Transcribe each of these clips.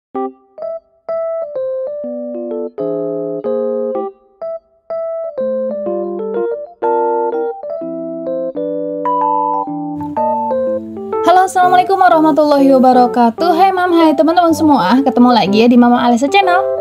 Halo, assalamualaikum warahmatullahi wabarakatuh. Hai mam, hai teman-teman semua. Ketemu lagi ya di Mama Alisa Channel.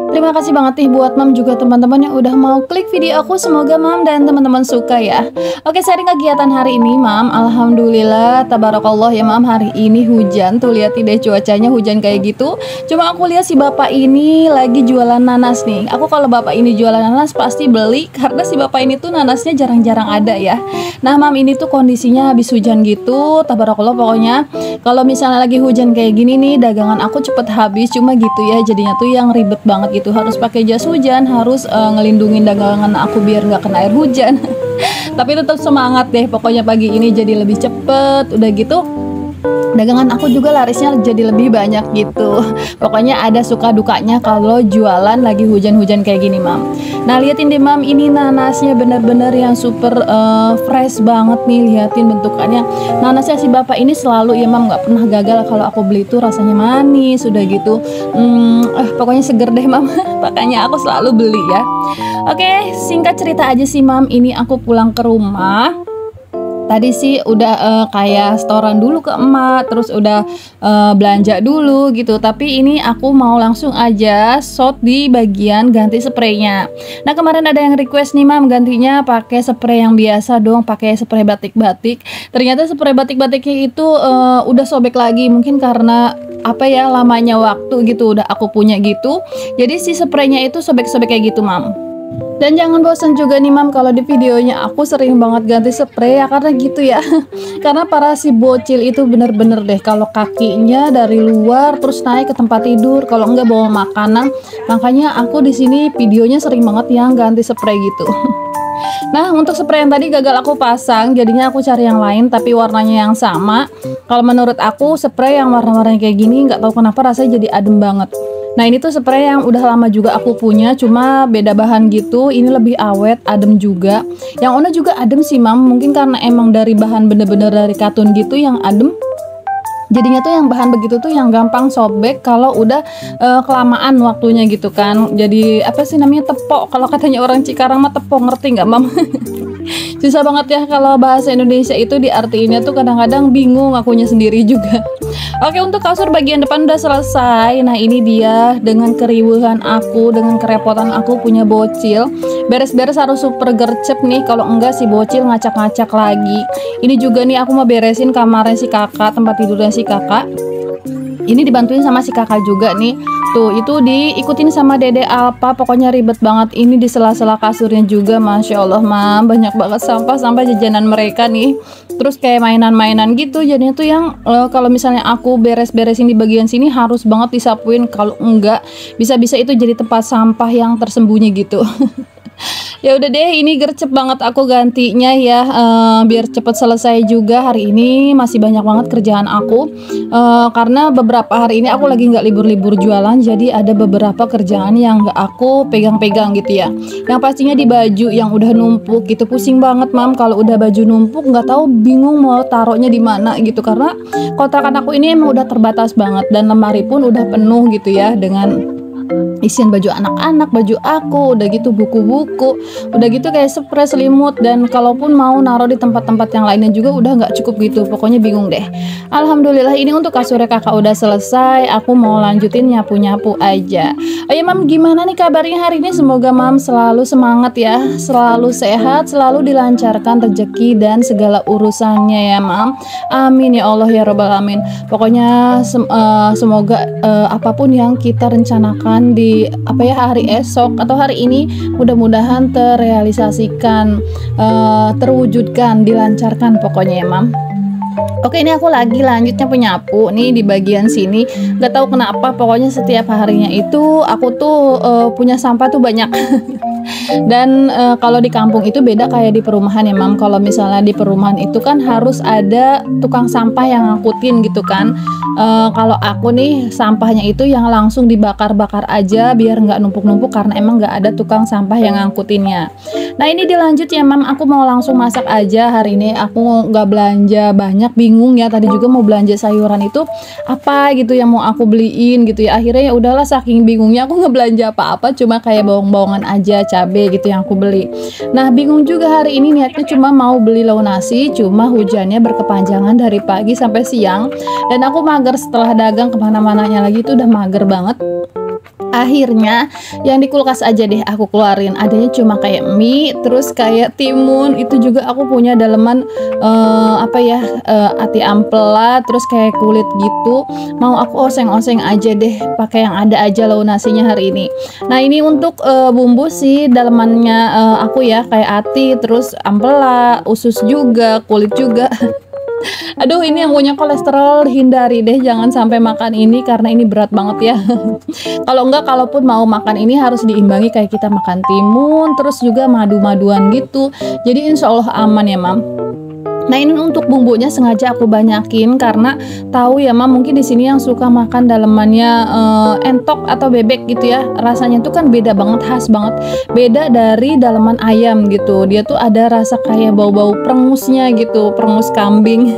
Terima kasih banget nih buat mam juga teman-teman yang udah mau klik video aku. Semoga mam dan teman-teman suka ya. Oke, sharing kegiatan hari ini mam. Alhamdulillah, tabarakallah ya mam. Hari ini hujan. Tuh lihat deh cuacanya hujan kayak gitu. Cuma aku lihat si bapak ini lagi jualan nanas nih. Aku kalau bapak ini jualan nanas pasti beli, karena si bapak ini tuh nanasnya jarang-jarang ada ya. Nah mam, ini tuh kondisinya habis hujan gitu. Tabarakallah pokoknya. Kalau misalnya lagi hujan kayak gini nih, dagangan aku cepet habis. Cuma gitu ya, jadinya tuh yang ribet banget gitu, harus pakai jas hujan, harus ngelindungin dagangan aku biar nggak kena air hujan. Tapi tetap semangat deh, pokoknya pagi ini jadi lebih cepet. Udah gitu dagangan aku juga larisnya jadi lebih banyak gitu. Pokoknya ada suka dukanya kalau jualan lagi hujan-hujan kayak gini mam. Nah liatin deh mam, ini nanasnya bener-bener yang super fresh banget nih. Liatin bentukannya. Nanasnya si bapak ini selalu ya mam, nggak pernah gagal kalau aku beli itu, rasanya manis. Udah gitu pokoknya seger deh mam. Makanya aku selalu beli ya. Oke, singkat cerita aja sih mam, ini aku pulang ke rumah. Tadi sih udah kayak setoran dulu ke emak, terus udah belanja dulu gitu. Tapi ini aku mau langsung aja shot di bagian ganti spraynya. Nah kemarin ada yang request nih mam, gantinya pakai spray yang biasa dong, pakai spray batik-batik. Ternyata spray batik-batiknya itu udah sobek lagi, mungkin karena apa ya, lamanya waktu gitu udah aku punya gitu. Jadi si spraynya itu sobek-sobek kayak gitu mam. Dan jangan bosan juga nih mam, kalau di videonya aku sering banget ganti spray ya, karena gitu ya. Karena para si bocil itu bener-bener deh, kalau kakinya dari luar terus naik ke tempat tidur, kalau enggak bawa makanan. Makanya aku di sini videonya sering banget yang ganti spray gitu. Nah untuk spray yang tadi gagal aku pasang, jadinya aku cari yang lain tapi warnanya yang sama. Kalau menurut aku spray yang warna-warnanya kayak gini nggak tahu kenapa rasanya jadi adem banget. Nah ini tuh spray yang udah lama juga aku punya, cuma beda bahan gitu. Ini lebih awet, adem juga. Yang Ona juga adem sih mam, mungkin karena emang dari bahan bener-bener dari katun gitu yang adem. Jadinya tuh yang bahan begitu tuh yang gampang sobek kalau udah kelamaan waktunya gitu kan. Jadi apa sih namanya, tepok. Kalau katanya orang Cikarang mah tepok, ngerti nggak mam? Susah banget ya kalau bahasa Indonesia itu diartiinnya tuh, kadang-kadang bingung akunya sendiri juga. Oke, untuk kasur bagian depan udah selesai. Nah ini dia, dengan keriuhan aku, dengan kerepotan aku punya bocil. Beres-beres harus super gercep nih, kalau enggak si bocil ngacak-ngacak lagi. Ini juga nih aku mau beresin kamarnya si kakak, tempat tidurnya si kakak. Ini dibantuin sama si kakak juga nih. Tuh itu diikutin sama dede Alpa. Pokoknya ribet banget. Ini di sela-sela kasurnya juga, masya Allah mam, banyak banget sampah sampai jajanan mereka nih. Terus kayak mainan-mainan gitu. Jadinya tuh yang kalau misalnya aku beres-beresin di bagian sini harus banget disapuin. Kalau enggak bisa-bisa itu jadi tempat sampah yang tersembunyi gitu. Ya udah deh, ini gercep banget aku gantinya ya, biar cepet selesai juga. Hari ini masih banyak banget kerjaan aku, karena beberapa hari ini aku lagi nggak libur-libur jualan, jadi ada beberapa kerjaan yang nggak aku pegang-pegang gitu ya. Yang pastinya di baju yang udah numpuk gitu, pusing banget mam kalau udah baju numpuk, nggak tahu, bingung mau taruhnya di mana gitu, karena kontrakan aku ini emang udah terbatas banget dan lemari pun udah penuh gitu ya dengan isian baju anak-anak, baju aku, udah gitu buku-buku, udah gitu kayak spray, selimut, dan kalaupun mau naruh di tempat-tempat yang lainnya juga udah nggak cukup gitu. Pokoknya bingung deh. Alhamdulillah ini untuk kasurnya kakak udah selesai. Aku mau lanjutin nyapu-nyapu aja. Oh ya mam, gimana nih kabarnya hari ini? Semoga mam selalu semangat ya, selalu sehat, selalu dilancarkan rezeki dan segala urusannya ya mam. Amin ya Allah ya robbal alamin. Pokoknya semoga apapun yang kita rencanakan di hari esok atau hari ini mudah-mudahan terrealisasikan, terwujudkan, dilancarkan pokoknya ya mam. Oke, ini aku lagi lanjutnya penyapu nih di bagian sini. Gak tahu kenapa, pokoknya setiap harinya itu aku tuh punya sampah tuh banyak. Dan kalau di kampung itu beda kayak di perumahan ya mam. Kalau misalnya di perumahan itu kan harus ada tukang sampah yang ngangkutin gitu kan. Kalau aku nih sampahnya itu yang langsung dibakar-bakar aja biar nggak numpuk-numpuk, karena emang nggak ada tukang sampah yang ngangkutinnya. Nah ini dilanjut ya mam, aku mau langsung masak aja hari ini. Aku nggak belanja banyak banyak bingung ya, tadi juga mau belanja sayuran itu apa gitu yang mau aku beliin gitu ya. Akhirnya ya udahlah, saking bingungnya aku nggak belanja apa-apa, cuma kayak bawang-bawangan aja, cabe gitu yang aku beli. Nah bingung juga hari ini, niatnya cuma mau beli lauk nasi, cuma hujannya berkepanjangan dari pagi sampai siang dan aku mager setelah dagang, kemana-mananya lagi itu udah mager banget. Akhirnya yang di kulkas aja deh aku keluarin, adanya cuma kayak mie, terus kayak timun, itu juga aku punya daleman ati ampela, terus kayak kulit gitu, mau aku oseng-oseng aja deh pakai yang ada aja lauk nasinya hari ini. Nah ini untuk bumbu sih dalemannya aku ya, kayak ati, terus ampela, usus juga, kulit juga. Aduh, ini yang punya kolesterol hindari deh, jangan sampai makan ini karena ini berat banget ya. Kalau enggak, kalaupun mau makan ini harus diimbangi kayak kita makan timun, terus juga madu-maduan gitu. Jadi insya Allah aman ya mam. Nah ini untuk bumbunya sengaja aku banyakin karena tahu ya mam, mungkin di sini yang suka makan dalemannya entok atau bebek gitu ya, rasanya tuh kan beda banget, khas banget, beda dari daleman ayam gitu. Dia tuh ada rasa kayak bau-bau perengusnya gitu, perengus kambing.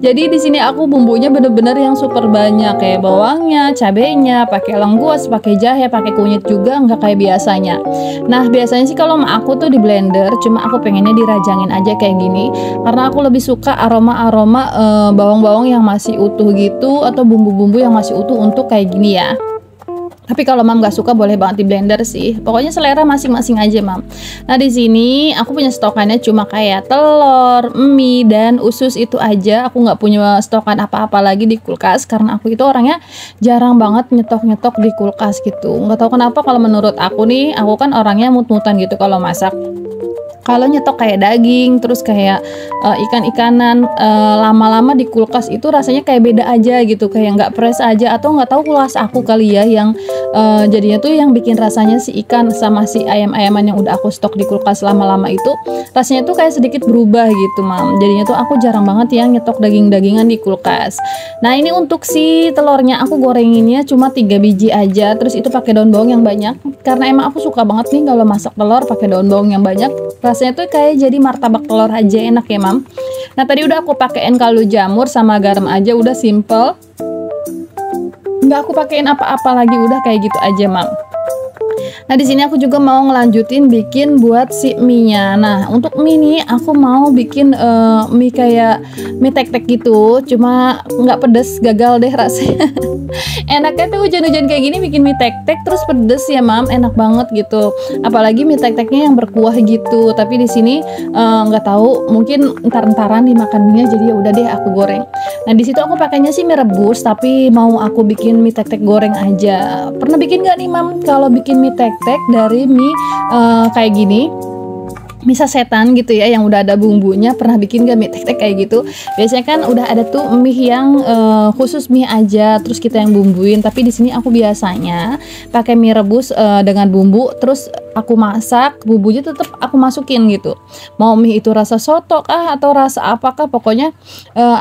Jadi di sini aku bumbunya bener-bener yang super banyak, kayak bawangnya, cabenya, pakai lengkuas, pakai jahe, pakai kunyit juga, nggak kayak biasanya. Nah biasanya sih kalau aku tuh di blender, cuma aku pengennya dirajangin aja kayak gini karena aku lebih suka aroma-aroma bawang-bawang yang masih utuh gitu, atau bumbu-bumbu yang masih utuh untuk kayak gini ya. Tapi kalau mam nggak suka boleh banget di blender sih. Pokoknya selera masing-masing aja mam. Nah di sini aku punya stokannya cuma kayak telur, mie, dan usus itu aja. Aku nggak punya stokan apa-apa lagi di kulkas karena aku itu orangnya jarang banget nyetok-nyetok di kulkas gitu. Nggak tahu kenapa, kalau menurut aku nih, aku kan orangnya mut-mutan gitu kalau masak. Kalau nyetok kayak daging, terus kayak ikan-ikanan, lama-lama di kulkas itu rasanya kayak beda aja gitu, kayak nggak fresh aja, atau nggak tahu kulkas aku kali ya yang jadinya tuh yang bikin rasanya si ikan sama si ayam-ayaman yang udah aku stok di kulkas lama-lama itu rasanya tuh kayak sedikit berubah gitu mam. Jadinya tuh aku jarang banget yang nyetok daging-dagingan di kulkas. Nah ini untuk si telurnya aku gorenginnya cuma 3 biji aja, terus itu pakai daun bawang yang banyak karena emang aku suka banget nih kalau masak telur pakai daun bawang yang banyak. Rasanya tuh kayak jadi martabak telur aja, enak ya mam. Nah tadi udah aku pakein kaldu jamur sama garam aja, udah simple, nggak aku pakein apa-apa lagi, udah kayak gitu aja mam. Nah di sini aku juga mau ngelanjutin bikin buat si mie-nya. Nah untuk mie ini aku mau bikin mie kayak mie tek-tek gitu, cuma nggak pedes, gagal deh rasanya. Enaknya tuh hujan-hujan kayak gini bikin mie tek-tek terus pedes ya mam, enak banget gitu. Apalagi mie tek-teknya yang berkuah gitu. Tapi di sini nggak tahu, mungkin entar-entaran dimakan mie, jadi ya udah deh aku goreng. Nah di situ aku pakainya sih mie rebus, tapi mau aku bikin mie tek-tek goreng aja. Pernah bikin nggak nih mam kalau bikin mie tek-tek dari mie kayak gini, mie sasetan gitu ya, yang udah ada bumbunya? Pernah bikin gak mie tek-tek kayak gitu? Biasanya kan udah ada tuh mie yang khusus mie aja, terus kita yang bumbuin. Tapi di sini aku biasanya pakai mie rebus dengan bumbu, terus aku masak, bumbunya tetap aku masukin gitu. Mau mie itu rasa soto kah atau rasa apakah, pokoknya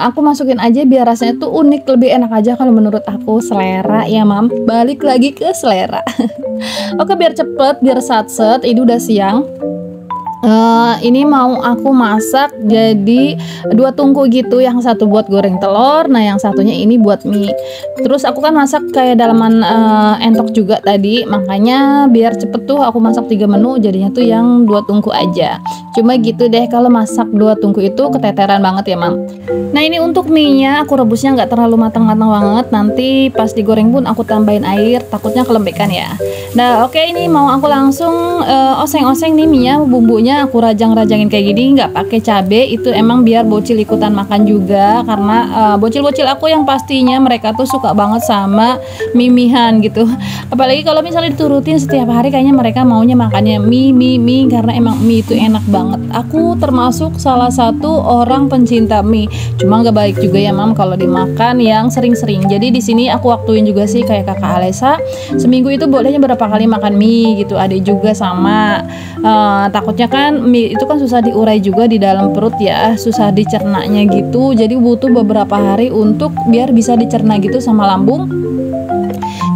aku masukin aja biar rasanya tuh unik, lebih enak aja kalau menurut aku. Selera ya mam, balik lagi ke selera. Oke, biar cepet, biar satset, ini udah siang. Ini mau aku masak jadi 2 tungku gitu, yang satu buat goreng telur, nah yang satunya ini buat mie. Terus aku kan masak kayak dalaman entok juga tadi, makanya biar cepet tuh aku masak 3 menu, jadinya tuh yang 2 tungku aja. Cuma gitu deh, kalau masak 2 tungku itu keteteran banget ya mam. Nah ini untuk mie nya aku rebusnya nggak terlalu matang-matang banget, nanti pas digoreng pun aku tambahin air, takutnya kelembekan ya. Nah oke, ini mau aku langsung oseng-oseng nih mie nya, bumbunya aku rajang-rajangin kayak gini, nggak pakai cabe. Itu emang biar bocil ikutan makan juga, karena bocil-bocil aku yang pastinya mereka tuh suka banget sama mimihan gitu. Apalagi kalau misalnya diturutin setiap hari, kayaknya mereka maunya makannya mie, karena emang mie itu enak banget. Aku termasuk salah satu orang pencinta mie, cuma nggak baik juga ya mam kalau dimakan yang sering-sering. Jadi di sini aku waktuin juga sih kayak kakak Alesa, seminggu itu bolehnya berapa kali makan mie gitu. Adik juga sama, takutnya kan mie itu kan susah diurai juga di dalam perut ya, susah dicernanya gitu. Jadi butuh beberapa hari untuk biar bisa dicerna gitu sama lambung.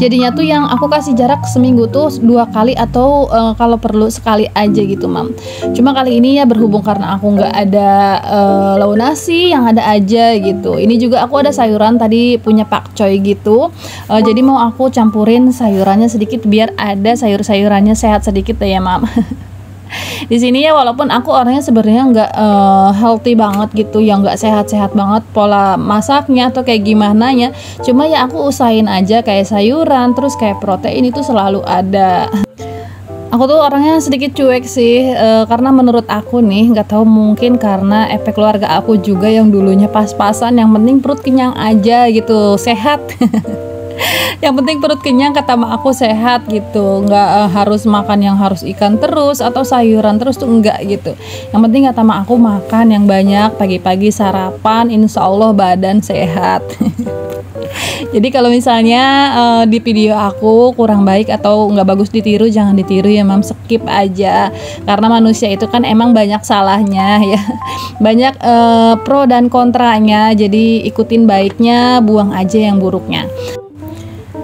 Jadinya tuh yang aku kasih jarak seminggu tuh 2 kali atau kalau perlu sekali aja gitu mam. Cuma kali ini ya berhubung karena aku nggak ada lauk nasi, yang ada aja gitu. Ini juga aku ada sayuran tadi punya pakcoy gitu. Jadi mau aku campurin sayurannya sedikit biar ada sayur-sayurannya sehat sedikit ya mam. Di sini ya walaupun aku orangnya sebenarnya nggak healthy banget gitu, yang nggak sehat-sehat banget pola masaknya atau kayak gimana ya. Cuma ya aku usahain aja kayak sayuran, terus kayak protein itu selalu ada. Aku tuh orangnya sedikit cuek sih, karena menurut aku nih, nggak tahu mungkin karena efek keluarga aku juga yang dulunya pas-pasan, yang penting perut kenyang aja gitu, sehat. Yang penting perut kenyang, kata mak aku sehat gitu, nggak harus makan yang harus ikan terus atau sayuran terus tuh enggak gitu. Yang penting kata mak aku makan yang banyak, pagi-pagi sarapan, insya Allah badan sehat. Jadi kalau misalnya di video aku kurang baik atau nggak bagus ditiru, jangan ditiru ya mam, skip aja, karena manusia itu kan emang banyak salahnya ya, banyak pro dan kontranya, jadi ikutin baiknya, buang aja yang buruknya.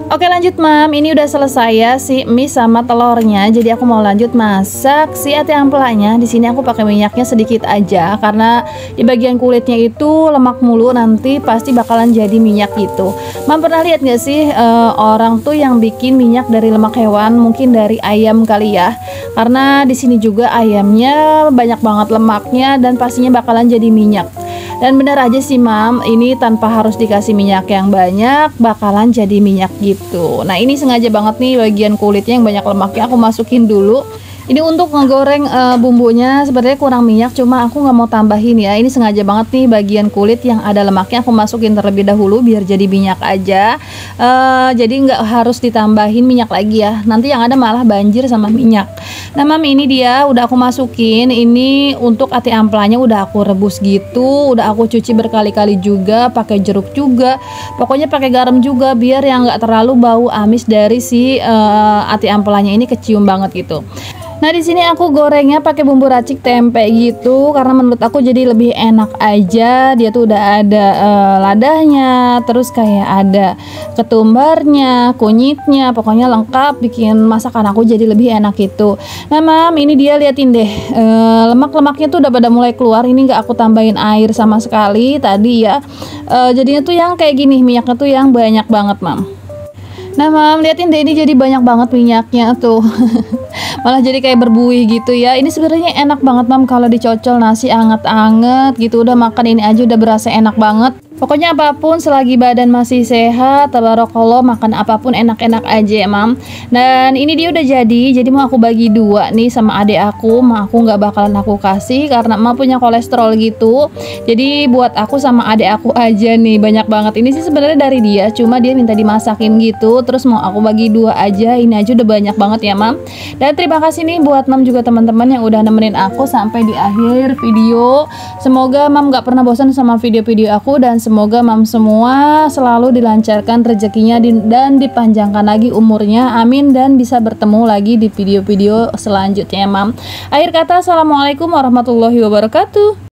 Oke lanjut mam, ini udah selesai ya si mie sama telurnya. Jadi aku mau lanjut masak si ati amplanya. Di sini aku pakai minyaknya sedikit aja karena di bagian kulitnya itu lemak mulu, nanti pasti bakalan jadi minyak gitu. Mam pernah lihat nggak sih orang tuh yang bikin minyak dari lemak hewan? Mungkin dari ayam kali ya. Karena di sini juga ayamnya banyak banget lemaknya dan pastinya bakalan jadi minyak. Dan benar aja sih mam, ini tanpa harus dikasih minyak yang banyak bakalan jadi minyak gitu. Nah ini sengaja banget nih bagian kulitnya yang banyak lemaknya aku masukin dulu. Ini untuk ngegoreng bumbunya sebenarnya kurang minyak, cuma aku nggak mau tambahin ya. Ini sengaja banget nih bagian kulit yang ada lemaknya aku masukin terlebih dahulu biar jadi minyak aja. Jadi nggak harus ditambahin minyak lagi ya. Nanti yang ada malah banjir sama minyak. Nah mam, ini dia udah aku masukin. Ini untuk ati amplanya udah aku rebus gitu, udah aku cuci berkali-kali juga, pakai jeruk juga, pokoknya pakai garam juga biar yang nggak terlalu bau amis dari si ati amplanya ini kecium banget gitu. Nah di sini aku gorengnya pakai bumbu racik tempe gitu karena menurut aku jadi lebih enak aja. Dia tuh udah ada ladahnya, terus kayak ada ketumbarnya, kunyitnya, pokoknya lengkap bikin masakan aku jadi lebih enak gitu. Nah mam, ini dia liatin deh, lemak-lemaknya tuh udah pada mulai keluar. Ini nggak aku tambahin air sama sekali tadi ya. Jadinya tuh yang kayak gini, minyaknya tuh yang banyak banget mam. Nah mam, liatin deh, ini jadi banyak banget minyaknya tuh. Malah jadi kayak berbuih gitu ya. Ini sebenarnya enak banget mam kalau dicocol nasi anget-anget gitu. Udah makan ini aja udah berasa enak banget. Pokoknya apapun selagi badan masih sehat, tabarakallah, makan apapun enak-enak aja ya mam. Dan ini dia udah jadi mau aku bagi dua nih sama adik aku. Ma aku nggak bakalan aku kasih karena ma punya kolesterol gitu. Jadi buat aku sama adik aku aja nih, banyak banget. Ini sih sebenarnya dari dia, cuma dia minta dimasakin gitu. Terus mau aku bagi dua aja, ini aja udah banyak banget ya mam. Dan terima kasih nih buat mam juga teman-teman yang udah nemenin aku sampai di akhir video. Semoga mam nggak pernah bosan sama video-video aku, dan semoga mam semua selalu dilancarkan rezekinya dan dipanjangkan lagi umurnya, amin, dan bisa bertemu lagi di video-video selanjutnya mam. Akhir kata, assalamualaikum warahmatullahi wabarakatuh.